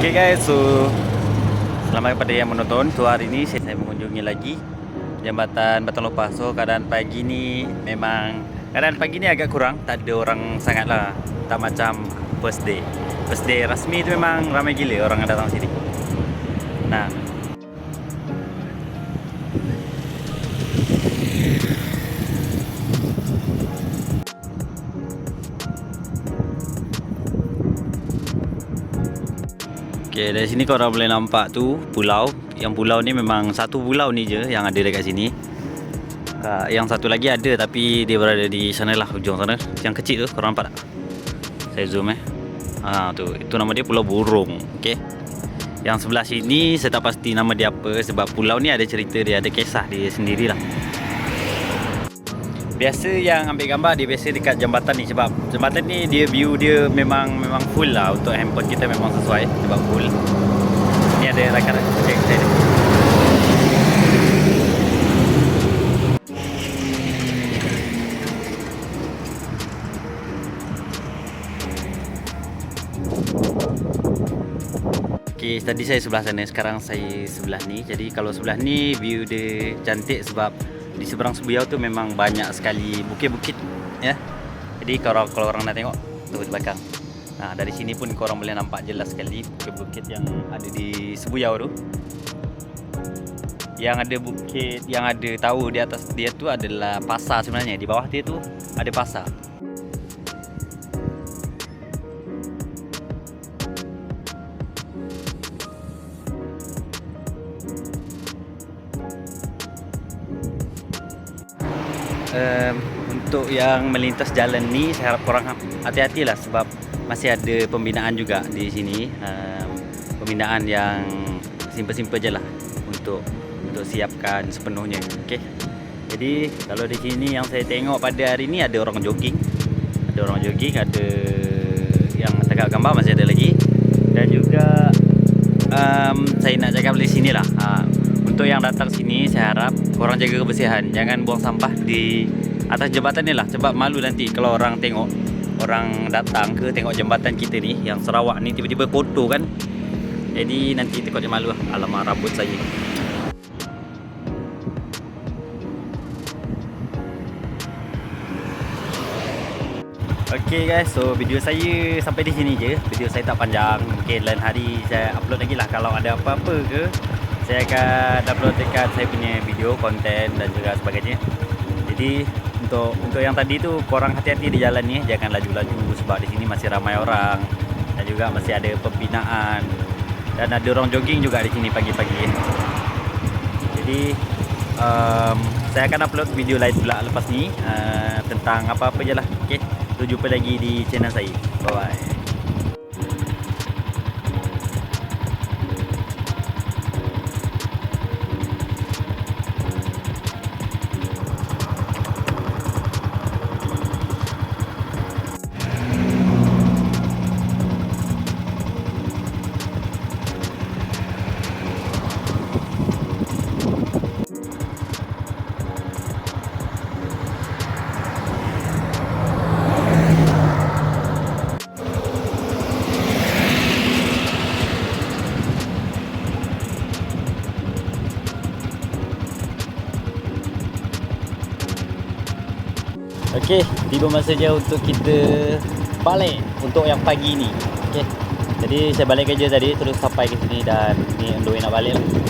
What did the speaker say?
Okay guys, so selamat kepada yang menonton. So hari ini saya mengunjungi lagi Jambatan Batam Lopah. So keadaan pagi ni agak kurang, tak ada orang sangat lah. Tak macam first day. First day rasmi tu memang ramai gila orang yang datang sini. Nah, okay, dari sini korang boleh nampak tu pulau. Yang pulau ni memang satu pulau ni je yang ada dekat sini. Yang satu lagi ada tapi dia berada di sana lah, ujung sana. Yang kecil tu korang nampak tak? Saya zoom tu, itu nama dia Pulau Burung. Okay. Yang sebelah sini saya tak pasti nama dia apa, sebab pulau ni ada cerita dia, ada kisah dia sendirilah. Biasa yang ambil gambar dia biasa dekat jambatan ni, sebab jambatan ni dia view dia memang full lah. Untuk handphone kita memang sesuai sebab full. Ni ada rakan-rakan projek saya ni. Okay, tadi saya sebelah sana, sekarang saya sebelah ni. Jadi kalau sebelah ni view dia cantik sebab di seberang Sebiau tu memang banyak sekali bukit-bukit ya. Jadi kalau orang nak tengok tu di belakang. Nah, dari sini pun korang boleh nampak jelas sekali bukit-bukit yang ada di Sebiau tu. Yang ada bukit, yang ada tahu di atas dia tu adalah pasar sebenarnya. Di bawah dia tu ada pasar. Untuk yang melintas jalan ni saya harap korang hati-hatilah sebab masih ada pembinaan juga di sini. Pembinaan yang simple-simple je lah untuk siapkan sepenuhnya. Okey. Jadi kalau di sini yang saya tengok pada hari ni ada orang jogging. Ada yang tegak gambar masih ada lagi. Dan juga saya nak cakap di sini lah. Untuk yang datang sini saya harap korang jaga kebersihan. Jangan buang sampah di atas jambatan ni lah, sebab malu nanti kalau orang tengok, orang datang ke tengok jambatan kita ni yang Sarawak ni tiba-tiba kotor kan. Jadi nanti takutnya malu lah. Alamak, rambut saya. Okay guys, so video saya sampai di sini je. Video saya tak panjang. Mungkin lain hari saya upload lagi lah. Kalau ada apa-apa ke, saya akan upload dekat saya punya video, konten dan juga sebagainya. Jadi untuk yang tadi tu korang hati-hati di jalan ni, jangan laju-laju sebab di sini masih ramai orang dan juga masih ada pembinaan dan ada orang jogging juga di sini pagi-pagi. Jadi saya akan upload video lain pula lepas ni tentang apa-apa je lah. Okay, jumpa lagi di channel saya. Bye bye. Okey, tiba masanya untuk kita balik untuk yang pagi ni. Okey. Jadi saya balik kerja tadi terus sampai ke sini dan ni on the way nak balik lah.